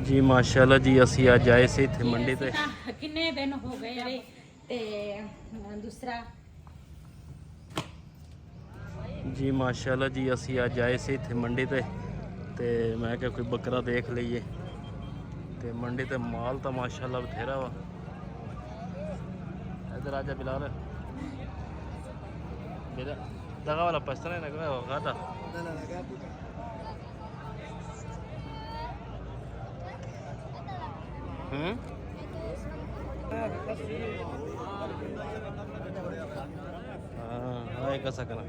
जी माशाल्लाह जी असी अज आए से इत्थे मंडी ते किन्ने दिन हो गए ते दूसरा जी माशाल्लाह जी असी अज आए से इत्थे मंडी ते मैं क्या कोई बकरा देख लीए ते मंडी ते माल तो माशाल्लाह बथेरा वा। इधर आजा बिलाल दगा वाला पछता नहीं लगा गाता हाँ कैसा करना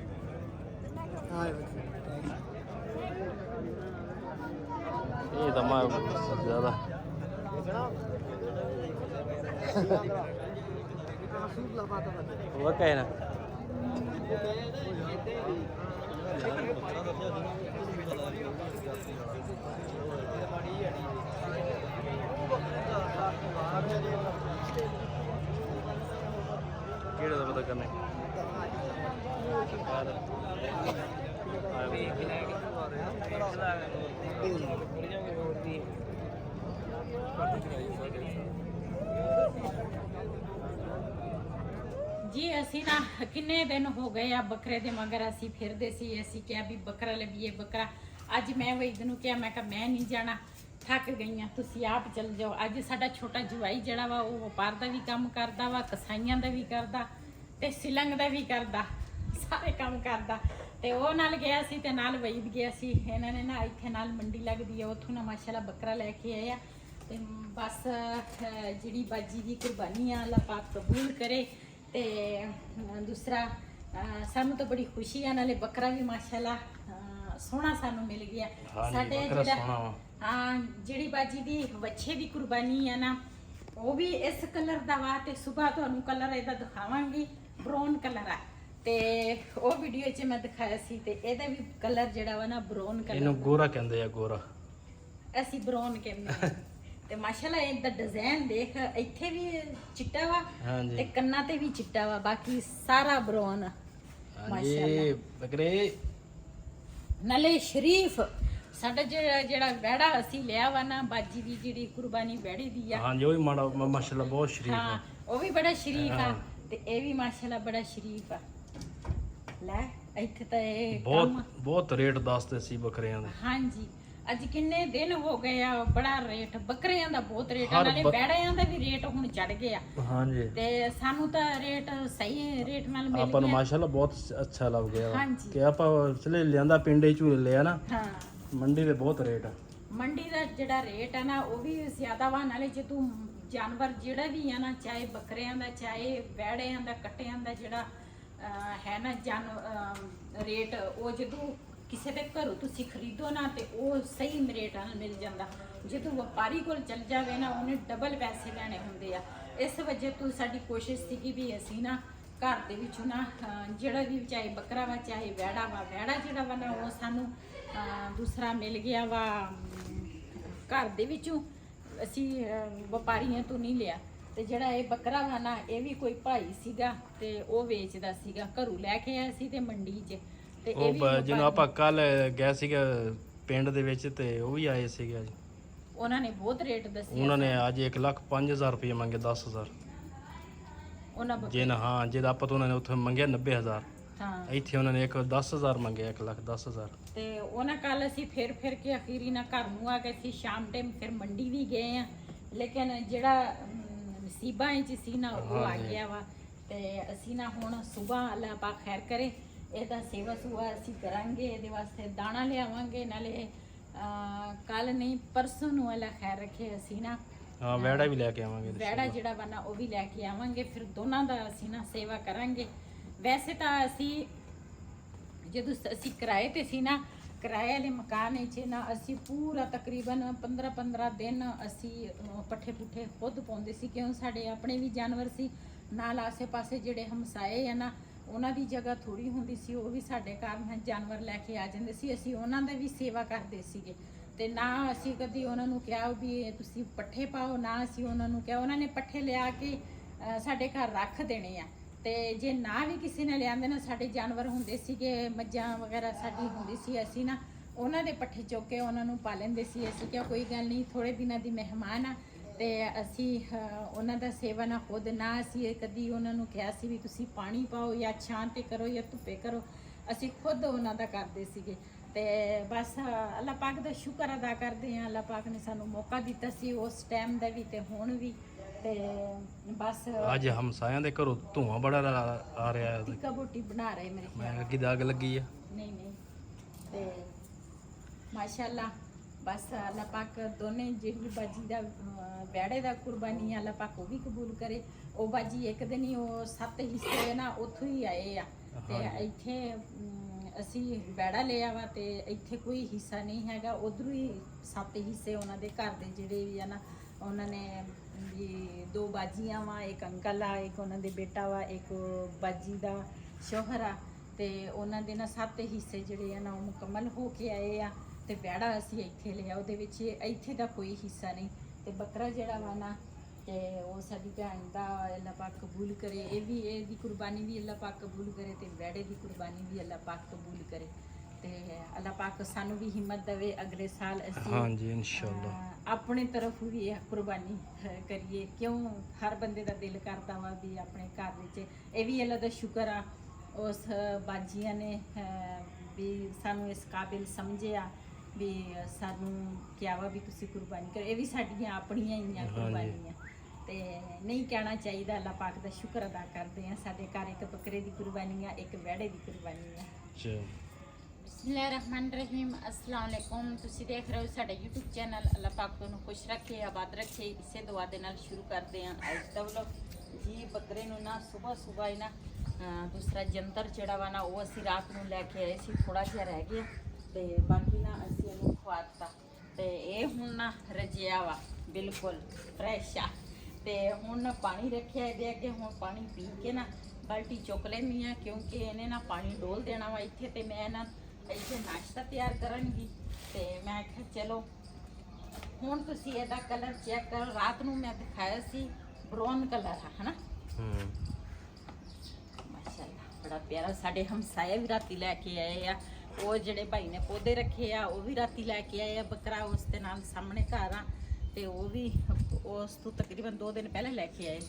ये तो मैं ज़्यादा वो क्या है ना केड़ा दा पता करने जी असी ना किन्ने दिन हो गए आ बकरे दे मगर असी फिरदे सी असी क्या भी बकरा लभीए बकरा अज मैं वैद नूं क्या मैं नहीं जाना थक गई हाँ तुसी आप चल जाओ। अज साडा छोटा जवाई जड़ा वा वो व्यापार का भी काम करदा वा कसाइयां दा भी करदा ते सिलंग दा भी करदा सारे काम करदा ते वो नाल गया सी ते नाल वईद गया सी इन्हां ने ना इत्थे नाल मंडी लगदी है उत्थों ना माशाल्लाह बकरा लैके आया ते बस जिहड़ी बाजी दी कुर्बानी आ अल्लाह पाक कबूल करे ते दूसरा सानू तो बड़ी खुशी है नाले बकरा भी माशाल्लाह सोहना सानू मिल गया साडे जिहड़ा हाँ जिहड़ी बाजी दी बच्चे दी कुर्बानी है ना वो भी इस कलर दा वा ते सुबह तुहानू कलर इहदा दिखावांगी ब्राउन कलर आ ते ओ वीडियो च मैं दिखाया सी ते एदा भी कलर जिहड़ा वा ना ब्राउन कलर इनु गोरा कहंदे आ गोरा असी ब्राउन कहंदे ते माशाल्लाह इहदा डिजाइन देख इत्थे भी चिट्टा वा ते कन्ना ते भी चिट्टा वा बाकी सारा ब्राउन माशाल्लाह बकरे नाले शरीफ साडा जेड़ा वैड़ा असी लिया वा ना बाजी दी जेड़ी कुर्बानी वैड़ी दी आ हां जी ओ भी माशाल्लाह बहुत शरीफ हां ओ भी बड़ा शरीफ आ ते ए भी माशाल्लाह बड़ा शरीफ आ ले इत्थे ते बहुत रेट दसदे सी बकरियां दे। हां जी अज किन्ने दिन हो गए आ बड़ा रेट बकरियां दा बहुत रेट आ नाले वैड़ियां दा भी रेट हुण चढ़ गया। हां जी ते सानू ता रेट सही रेट नाल मिल गया आपन माशाल्लाह बहुत अच्छा लग गया। हां जी कि आपा चले लियांदा पिंडे चूले लिया ना हां मंडी दे बहुत रेट आ मंडी दा जेड़ा रेट है ना वो भी ज्यादा वा नाले जे तू जानवर जेड़ा भी है ना चाहे बकरियां दा चाहे वैड़ियां दा कट्टियां दा जेड़ा है ना रेट वो जदों किसी के घरों तुसी खरीदो ना तो वो सही रेट नाल मिल जाता जो तू व्यापारी कोल चल जावे ना उन्हें डबल पैसे लेने होंदे आ इस वजह तो साडी कोशिश सी कि भी असी ना घर दे विचों ना जेड़ा भी चाहे बकरा वा चाहे वैड़ा जेड़ा वा ना वो सानू दूसरा मिल गया वा घर दे विचों असी व्यापारियों तो नहीं लिया ते जेड़ा ये बकरा वा ना ये भी कोई भाई सीगा ते वो वेचदा सीगा घरों लैके आया सी ते मंडी च ते ये भी जिन्हों आपां कल गए सीगे पिंड दे विच ते वो भी आए सीगे अज उन्हां ने बहुत रेट दस्से उन्हां ने अज 1,05,000 रुपये मंगे 10,000 उन्हां जिन हाँ जिद आपां तो उन्होंने उत्थे मंगे 90,000 हाँ इत्थे उन्होंने 1,10,000 मंगे 1,10,000 ते उन्हां कल असी फिर के अखीरी ना घर नूं आ गए सी शाम टाइम फिर मंडी भी गए हैं लेकिन जेड़ा नसीबां च सी ना वो आ गया वा ते असी ना हुण सुबह अल्लाह पाक खैर करे ਇਹਦਾ सेवा सुवा ਅਸੀਂ ਕਰਾਂਗੇ ਇਹਦੇ ਵਾਸਤੇ ਦਾਣਾ ਲਿਆਵਾਂਗੇ ਨਾਲੇ ਕੱਲ ਨਹੀਂ ਪਰਸੋਂ ਨੂੰ ਅੱਲਾ ਖੈਰ ਰੱਖੇ ਅਸੀਂ ਨਾ ਹਾਂ ਵੈੜਾ ਵੀ ਲੈ ਕੇ ਆਵਾਂਗੇ ਵੈੜਾ ਜਿਹੜਾ ਬਣਾ ਉਹ ਵੀ ਲੈ ਕੇ ਆਵਾਂਗੇ ਫਿਰ ਦੋਨਾਂ ਦਾ ਅਸੀਂ ਨਾ ਸੇਵਾ ਕਰਾਂਗੇ। ਵੈਸੇ ਤਾਂ ਅਸੀਂ ਜਦੋਂ ਅਸੀਂ ਕਿਰਾਏ ਤੇ ਸੀ ਨਾ ਕਿਰਾਏ ਵਾਲੇ ਮਕਾਨ ਵਿੱਚ ਨਾ ਅਸੀਂ ਪੂਰਾ ਤਕਰੀਬਨ 15 ਦਿਨ ਅਸੀਂ ਪੱਠੇ ਪੁੱਠੇ ਖੁਦ ਪਾਉਂਦੇ ਸੀ ਕਿਉਂ ਸਾਡੇ ਆਪਣੇ ਵੀ ਜਾਨਵਰ ਸੀ ਨਾਲ ਆਸੇ ਪਾਸੇ ਜਿਹੜੇ ਹਮਸਾਏ ਆ ਨਾ ਉਹਨਾਂ ਦੀ ਜਗ੍ਹਾ ਥੋੜੀ ਹੁੰਦੀ ਸੀ ਉਹ ਵੀ ਸਾਡੇ ਕਾਰਨ ਜਾਨਵਰ ਲੈ ਕੇ ਆ ਜਾਂਦੇ ਸੀ ਅਸੀਂ ਉਹਨਾਂ ਦਾ ਵੀ ਸੇਵਾ ਕਰਦੇ ਸੀਗੇ ਤੇ ਨਾ ਅਸੀਂ ਕਦੀ ਉਹਨਾਂ ਨੂੰ ਕਿਹਾ ਵੀ ਤੁਸੀਂ ਪੱਠੇ ਪਾਓ ਨਾ ਅਸੀਂ ਉਹਨਾਂ ਨੂੰ ਕਿਹਾ ਉਹਨਾਂ ਨੇ ਪੱਠੇ ਲਿਆ ਕੇ ਸਾਡੇ ਘਰ ਰੱਖ ਦੇਣੇ ਆ ਤੇ ਜੇ ਨਾ ਵੀ ਕਿਸੇ ਨੇ ਲਿਆਂਦੇ ਨਾ ਸਾਡੇ ਜਾਨਵਰ ਹੁੰਦੇ ਸੀਗੇ ਮੱਝਾਂ ਵਗੈਰਾ ਸਾਡੀ ਹੁੰਦੀ ਸੀ ਅਸੀਂ ਨਾ ਉਹਨਾਂ ਦੇ ਪੱਠੇ ਚੁੱਕ ਕੇ ਉਹਨਾਂ ਨੂੰ ਪਾ ਲੈਂਦੇ ਸੀ। ਅਸੀਂ ਕਿਹਾ ਕੋਈ ਗੱਲ ਨਹੀਂ, ਥੋੜੇ ਦਿਨਾਂ ਦੀ ਮਹਿਮਾਨ ਆ ਤੇ ਅਸੀਂ ਉਹਨਾਂ ਦਾ ਸੇਵਾ ਨਾ ਖੁਦ ਨਾ ਅਸੀਂ ਕਦੀ ਉਹਨਾਂ ਨੂੰ ਕਿਹਾ ਸੀ ਵੀ ਤੁਸੀਂ ਪਾਣੀ ਪਾਓ ਜਾਂ ਛਾਂ ਤੇ ਕਰੋ ਜਾਂ ਧੁੱਪੇ ਕਰੋ, ਅਸੀਂ ਖੁਦ ਉਹਨਾਂ ਦਾ ਕਰਦੇ ਸੀਗੇ। ਤੇ ਬਸ ਅੱਲਾਹ ਪਾਕ ਦਾ ਸ਼ੁਕਰ ਅਦਾ ਕਰਦੇ ਹਾਂ, ਅੱਲਾਹ ਪਾਕ ਨੇ ਸਾਨੂੰ ਮੌਕਾ ਦਿੱਤਾ ਸੀ ਉਸ ਟਾਈਮ ਦਾ ਵੀ ਤੇ ਹੁਣ ਵੀ। ਤੇ ਬਸ ਅੱਜ ਹਮਸਾਇਆਂ ਦੇ ਘਰੋਂ ਧੂਆਂ ਬੜਾ ਆ ਰਿਹਾ ਹੈ। ਟਿੱਕਾ ਬੋਟੀ ਬਣਾ ਰਹੇ ਮੇਰੇ ਮੈਂ ਕਿਹਾ ਕਿ ਅੱਗ ਲੱਗੀ ਆ। ਨਹੀਂ ਨਹੀਂ ਤੇ ਮਾਸ਼ਾਅੱਲਾ ਬਸ ਅੱਲਾਹ ਪਾਕ ਦੋਨੇ ਜਿਹੜੀ ਬਾਜੀ ਦਾ ਵਿਆੜੇ ਦਾ ਕੁਰਬਾਨੀ ਅੱਲਾਹ ਪਾਕ ਉਹ ਵੀ ਕਬੂਲ ਕਰੇ। ਉਹ ਬਾਜੀ ਇੱਕ ਦਿਨ ਹੀ ਉਹ 7 ਹਿੱਸੇ ਨਾ ਉੱਥੋਂ ਹੀ ਆਏ ਆ ਤੇ ਇੱਥੇ ਅਸੀਂ ਵਿਆੜਾ ਲਿਆ ਵਾ ਤੇ ਇੱਥੇ ਕੋਈ ਹਿੱਸਾ ਨਹੀਂ ਹੈਗਾ। ਉਧਰੋਂ ਹੀ 7 ਹਿੱਸੇ ਉਹਨਾਂ ਦੇ ਘਰ ਦੇ ਜਿਹੜੇ ਵੀ ਆ ਨਾ, ਉਹਨਾਂ ਨੇ ਵੀ 2 ਬਾਜੀਆਂ ਵਾ, ਇੱਕ ਅੰਕਲ ਆ, ਇੱਕ ਉਹਨਾਂ ਦੇ ਬੇਟਾ ਵਾ, ਇੱਕ ਬਾਜੀ ਦਾ ਸ਼ੋਹਰ ਆ ਤੇ ਉਹਨਾਂ ਦੇ ਨਾ 7 ਹਿੱਸੇ ਜਿਹੜੇ ਆ ਨਾ ਉਹ ਮੁਕੰਮਲ ਹੋ ਕੇ ਆਏ ਆ ਤੇ ਵਿਆੜਾ ਅਸੀਂ ਇੱਥੇ ਲਿਆ, ਉਹਦੇ ਵਿੱਚ ਇੱਥੇ ਦਾ ਕੋਈ ਹਿੱਸਾ ਨਹੀਂ। ਤੇ ਬੱਕਰਾ ਜਿਹੜਾ ਵਾ ਨਾ ਤੇ ਉਹ ਸਾਡੀ ਭੈਣ ਦਾ ਅੱਲਾਹ ਪਾਕ ਕਬੂਲ ਕਰੇ, ਇਹ ਵੀ ਇਹਦੀ ਕੁਰਬਾਨੀ ਵੀ ਅੱਲਾਹ ਪਾਕ ਕਬੂਲ ਕਰੇ ਤੇ ਵਿਆੜੇ ਦੀ ਕੁਰਬਾਨੀ ਵੀ ਅੱਲਾਹ ਪਾਕ ਕਬੂਲ ਕਰੇ ਤੇ ਅੱਲਾਹ ਪਾਕ ਸਾਨੂੰ ਵੀ ਹਿੰਮਤ ਦੇਵੇ ਅਗਲੇ ਸਾਲ ਅਸੀਂ ਹਾਂਜੀ ਇਨਸ਼ਾਅੱਲਾ ਆਪਣੇ ਤਰਫ ਵੀ ਇਹ ਕੁਰਬਾਨੀ ਕਰੀਏ। ਕਿਉਂ ਹਰ ਬੰਦੇ ਦਾ ਦਿਲ ਕਰਦਾ ਵਾ ਵੀ ਆਪਣੇ ਘਰ ਵਿੱਚ, ਇਹ ਵੀ ਅੱਲਾਹ ਦਾ ਸ਼ੁਕਰ ਆ ਉਸ ਬਾਜੀਆਂ ਨੇ ਵੀ ਸਾਨੂੰ ਇਸ ਕਾਬਿਲ ਸਮਝਿਆ ਵੀ ਸਾਨੂੰ ਕਿਹਾ ਵਾ ਵੀ ਤੁਸੀਂ ਕੁਰਬਾਨੀ ਕਰੋ। ਇਹ ਵੀ ਸਾਡੀਆਂ ਆਪਣੀਆਂ ਹੀ ਆ ਕੁਰਬਾਨੀਆਂ ਤੇ ਨਹੀਂ ਕਹਿਣਾ ਚਾਹੀਦਾ। ਅੱਲਾਹ ਪਾਕ ਦਾ ਸ਼ੁਕਰ ਅਦਾ ਕਰਦੇ ਆ, ਸਾਡੇ ਘਰ ਇੱਕ ਬੱਕਰੇ ਦੀ ਕੁਰਬਾਨੀ ਆ, ਇੱਕ ਵਿਹੜੇ ਦੀ ਕੁਰਬਾਨੀ ਆ। ਬਿਸਮਿਲ੍ਲਾਹਿਰਰਹਿਮਾਨਿਰਰਹੀਮ। अस्सलाम वालेकुम। ਤੁਸੀਂ ਦੇਖ ਰਹੇ ਹੋ ਸਾਡਾ YouTube ਚੈਨਲ। ਅੱਲਾਹ ਪਾਕ ਤੁਹਾਨੂੰ ਖੁਸ਼ ਰੱਖੇ, ਆਬਾਦ ਰੱਖੇ, ਇਸੇ ਦੁਆ ਦੇ ਨਾਲ ਸ਼ੁਰੂ ਕਰਦੇ ਹਾਂ ਅੱਜ ਦਾ ਵਲੌਗ ਜੀ। ਬੱਕਰੇ ਨੂੰ ਨਾ ਸਵੇਰ ਹੀ ਨਾ ਦੂਸਰਾ ਜੰਤਰ ਜਿਹੜਾ ਵਾ ਨਾ ਉਹ ਅਸੀਂ ਰਾਤ ਨੂੰ ਲੈ ਕੇ ਆਏ ਸੀ, ਥੋੜਾ ਜਿਹਾ ਰਹਿ ਗਿਆ ਤੇ ਬਾਕੀ ਨਾ ਅਸੀਂ ਇਹਨੂੰ ਖਵਾਤਾ ਤੇ ਇਹ ਹੁਣ ਨਾ ਰਜਿਆ ਵਾ, ਬਿਲਕੁਲ ਫਰੈਸ਼ ਆ ਤੇ ਹੁਣ ਪਾਣੀ ਰੱਖਿਆ ਇਹਦੇ ਅੱਗੇ। ਹੁਣ ਪਾਣੀ ਪੀ ਕੇ ਨਾ ਬਾਲਟੀ ਚੁੱਕ ਲੈਂਦੀ ਆ ਕਿਉਂਕਿ ਇਹਨੇ ਨਾ ਪਾਣੀ ਡੋਲ ਦੇਣਾ ਵਾ ਇੱਥੇ ਤੇ ਮੈਂ ਨਾ ਇੱਥੇ ਨਾਸ਼ਤਾ ਤਿਆਰ ਕਰਾਂਗੀ ਤੇ ਮੈਂ ਕਿਹਾ ਚਲੋ ਹੁਣ ਤੁਸੀਂ ਇਹਦਾ ਕਲਰ ਚੈੱਕ ਕਰੋ। ਰਾਤ ਨੂੰ ਮੈਂ ਦਿਖਾਇਆ ਸੀ ਬਰਾਊਨ ਕਲਰ ਆ ਹਨਾ। ਮਾਸ਼ਾਅੱਲਾ ਬੜਾ ਪਿਆਰਾ। ਸਾਡੇ ਹਮਸਾਏ ਵੀ ਰਾਤੀ ਲੈ ਕੇ ਆਏ ਆ, ਉਹ ਜਿਹੜੇ ਭਾਈ ਨੇ ਪੌਦੇ ਰੱਖੇ ਆ ਉਹ ਵੀ ਰਾਤੀ ਲੈ ਕੇ ਆਏ ਆ ਬੱਕਰਾ। ਉਸ ਦੇ ਨਾਲ ਸਾਹਮਣੇ ਘਰ ਆ ਤੇ ਉਹ ਵੀ ਉਸ ਤੋਂ ਤਕਰੀਬਨ 2 ਦਿਨ ਪਹਿਲਾਂ ਲੈ ਕੇ ਆਏ।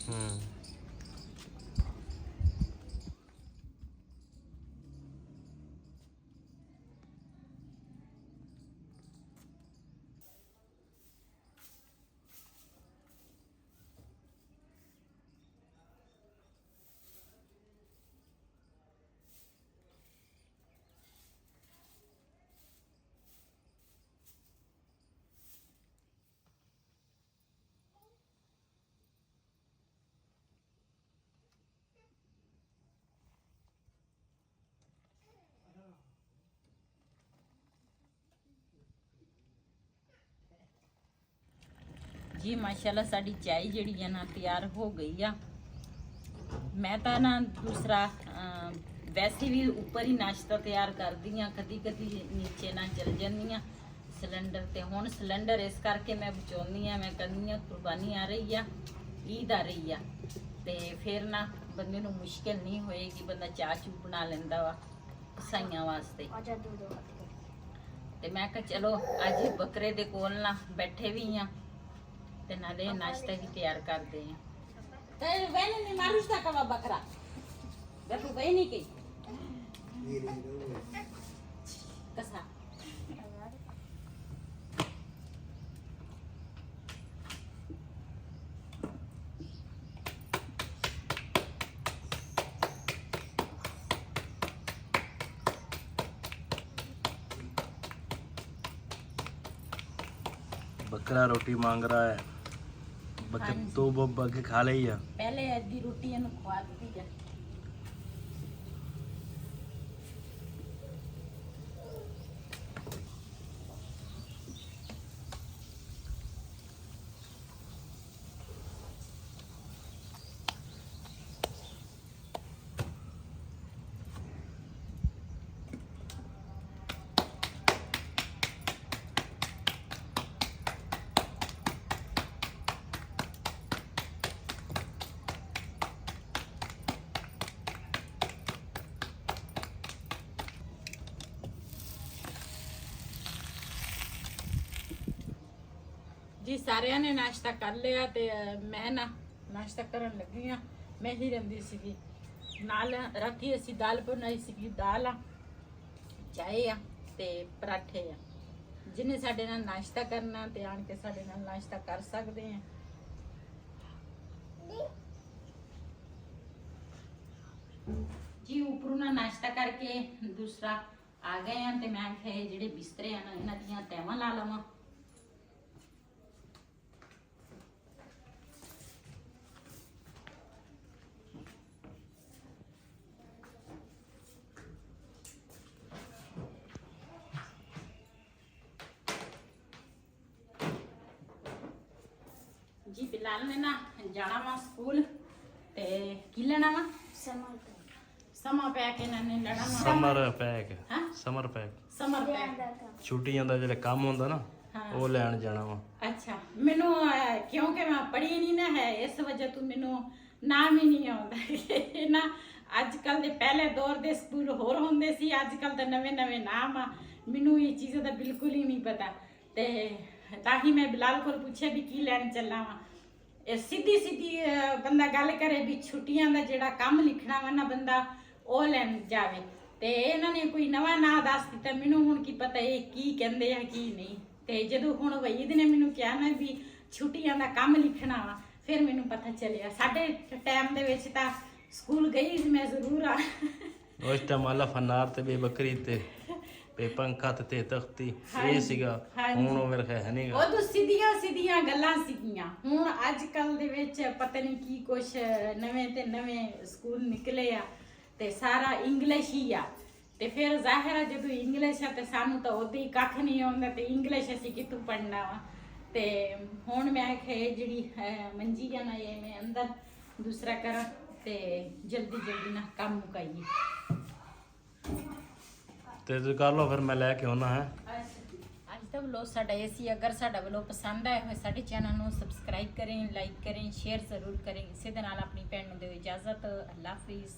ਜੀ ਮਾਸ਼ਾਅੱਲਾ ਸਾਡੀ ਚਾय ਜਿਹੜੀ ਆ ਨਾ ਤਿਆਰ ਹੋ ਗਈ ਆ। ਮੈਂ ਤਾਂ ਨਾ ਦੂਸਰਾ ਵੈਸੇ ਵੀ ਉੱਪਰ ਹੀ ਨਾਸ਼ਤਾ ਤਿਆਰ ਕਰਦੀ ਆ, ਕਦੀ ਕਦੀ ਨੀਚੇ ਨਾ ਚਲ ਜਾਂਦੀ ਆ ਸਿਲੰਡਰ ਤੇ। ਹੁਣ ਸਿਲੰਡਰ ਇਸ ਕਰਕੇ ਮੈਂ ਬਚਾਉਂਦੀ ਆ, ਮੈਂ ਕਹਿੰਦੀ ਆ ਕੁਰਬਾਨੀ ਆ ਰਹੀ ਆ, ਈਦ ਆ ਰਹੀ ਆ ਤੇ ਫਿਰ ਨਾ ਬੰਦੇ ਨੂੰ ਮੁਸ਼ਕਿਲ ਨਹੀਂ ਹੋਏਗੀ, ਬੰਦਾ ਚਾਹ ਚੂ ਬਣਾ ਲੈਂਦਾ ਵਾ ਸਾਈਆਂ ਵਾਸਤੇ। ਤੇ ਮੈਂ ਕਿਹਾ ਚਲੋ ਅੱਜ ਬੱਕਰੇ ਦੇ ਕੋਲ ਨਾ ਬੈਠੇ ਵੀ ਆ ਤੇ ਨਾਲੇ ਨਾਸ਼ਤਾ ਵੀ ਤਿਆਰ ਕਰਦੇ ਆ। ਤੇ ਵੇਲੇ ਨੇ ਮਾਰੂਸ ਦਾ ਕਵਾ ਬੱਕਰਾ ਗੱਟੂ ਗਈ ਨਹੀਂ ਕੀ ਕਸਾ बकरा रोटी मांग रहा है। तो वो बके खा ले ही है। पहले अद्धी रोटी ਇਹਨੂੰ ਖਵਾ ਦਿੱਤੀ ਜਾ। ਜੀ ਸਾਰਿਆਂ ਨੇ ਨਾਸ਼ਤਾ ਕਰ ਲਿਆ ਤੇ ਮੈਂ ਨਾ ਨਾਸ਼ਤਾ ਕਰਨ ਲੱਗੀ ਆ। ਮੈਂ ਹੀ ਰਹਿੰਦੀ ਸੀਗੀ ਨਾਲ। ਰਾਤੀ ਅਸੀਂ ਦਾਲ ਬਣਾਈ ਸੀਗੀ, ਦਾਲ ਆ, ਚਾਹ ਆ ਤੇ ਪਰਾਠੇ ਆ। ਜਿਹਨੇ ਸਾਡੇ ਨਾਲ ਨਾਸ਼ਤਾ ਕਰਨਾ ਤੇ ਆਣ ਕੇ ਸਾਡੇ ਨਾਲ ਨਾਸ਼ਤਾ ਕਰ ਸਕਦੇ ਆ। ਜੀ ਉੱਪਰੋਂ ਨਾ ਨਾਸ਼ਤਾ ਕਰਕੇ ਦੂਸਰਾ ਆ ਗਏ ਆ ਤੇ ਮੈਂ ਆਖਿਆ ਜਿਹੜੇ ਬਿਸਤਰੇ ਆ ਨਾ ਇਹਨਾਂ ਦੀਆਂ ਤੈਵਾਂ ਲਾ ਲਵਾਂ। जी बिलाल ने ना जाना वा स्कूल ते की लेना वा समर पैक इन्होंने लेना वा ਸਮਰ ਪੈਕ हाँ? ਸਮਰ ਪੈਕ समर पैक ਛੁੱਟੀਆਂ ਦਾ ਜਿਹੜਾ ਕੰਮ ਹੁੰਦਾ ਨਾ ਉਹ ਲੈਣ ਜਾਣਾ ਵਾ। अच्छा मैनू क्योंकि मैं पढ़ी नहीं ना है इस वजह तो मैनू नाम ही नहीं आता ना। अजकल दे पहले दौर दे स्कूल होर होंदे सी, अजकल तो नवे नवे नाम आ। मैनू ये चीज़ का बिल्कुल ही नहीं पता ते ताकि मैं बिलाल को पूछे भी की लैन चलना वा। सीधी सीधी बंदा गल करे भी छुट्टियां दा जेड़ा काम लिखना वा ना बंदा ਉਹ ਲੈਣ ਜਾਵੇ ਤੇ ਇਹਨਾਂ ਨੇ ਕੋਈ ਨਵਾਂ ਨਾਂ ਦੱਸ ਦਿੱਤਾ। ਮੈਨੂੰ ਹੁਣ ਕੀ ਪਤਾ ਇਹ ਕੀ ਕਹਿੰਦੇ ਆ ਕੀ ਨਹੀਂ। ਤੇ ਜਦੋਂ ਹੁਣ ਵਹੀਦ ਨੇ ਮੈਨੂੰ ਕਿਹਾ ਨਾ ਵੀ ਛੁੱਟੀਆਂ ਦਾ ਕੰਮ ਲਿਖਣਾ ਵਾ, ਫਿਰ ਮੈਨੂੰ ਪਤਾ ਚੱਲਿਆ। ਸਾਡੇ ਟਾਈਮ ਦੇ ਵਿੱਚ ਤਾਂ ਸਕੂਲ ਗਈ ਮੈਂ ਜ਼ਰੂਰ ਆ। ਉਸ ਟਾਈਮ ਆਲਾ ਫਨਾਰ ਤੇ ਬੇਬਕਰੀ ਤੇ ਪੰਖਾ ਤੇ ਤਖਤੀ ਇਹ ਸੀਗਾ। ਹੁਣ ਉਹ ਮੇਰੇ ਖਿਆਲ ਹੈ ਨਹੀਂਗਾ। ਉਦੋਂ ਸਿੱਧੀਆਂ ਸਿੱਧੀਆਂ ਗੱਲਾਂ ਸੀਗੀਆਂ। ਹੁਣ ਅੱਜ ਕੱਲ ਦੇ ਵਿੱਚ ਪਤਾ ਨਹੀਂ ਕੀ ਕੁਛ ਨਵੇਂ ਤੇ ਨਵੇਂ ਸਕੂਲ ਨਿਕਲੇ ਆ ਤੇ ਸਾਰਾ ਇੰਗਲਿਸ਼ ਹੀ ਆ। ਤੇ ਫਿਰ ਜ਼ਾਹਿਰ ਆ ਜਦੋਂ ਇੰਗਲਿਸ਼ ਆ ਤੇ ਸਾਨੂੰ ਤਾਂ ਉਹਦੇ ਹੀ ਕੱਖ ਨਹੀਂ ਆਉਂਦਾ ਤੇ ਇੰਗਲਿਸ਼ ਅਸੀਂ ਕਿੱਥੋਂ ਪੜ੍ਹਨਾ ਵਾ। ਤੇ ਹੁਣ ਮੈਂ ਕਿਹਾ ਜਿਹੜੀ ਮੰਜੀ ਆ ਨਾ ਇਹ ਮੈਂ ਅੰਦਰ ਦੂਸਰਾ ਕਰਾਂ ਤੇ ਜਲਦੀ ਜਲਦੀ ਨਾ ਕੰਮ ਮੁਕਾਈਏ। ਤੇ ਤੁਸੀਂ ਕਰ ਲਓ ਫਿਰ ਮੈਂ ਲੈ ਕੇ ਆਉਣਾ ਹੈ। ਅੱਜ ਦਾ ਵਲੋਗ ਸਾਡਾ ਇਹ ਸੀ। ਅਗਰ ਸਾਡਾ ਵਲੋਗ ਪਸੰਦ ਆਇਆ ਹੋਵੇ ਸਾਡੇ ਚੈਨਲ ਨੂੰ ਸਬਸਕ੍ਰਾਈਬ ਕरें, ਲਾਈਕ ਕरें, ਸ਼ੇਅਰ ਜ਼ਰੂਰ ਕरें। ਇਸੇ ਦੇ ਨਾਲ ਆਪਣੀ ਭੈਣ ਨੂੰ ਦਿਓ ਇਜਾਜ਼ਤ। ਅੱਲਾ ਹਾਫਿਜ਼।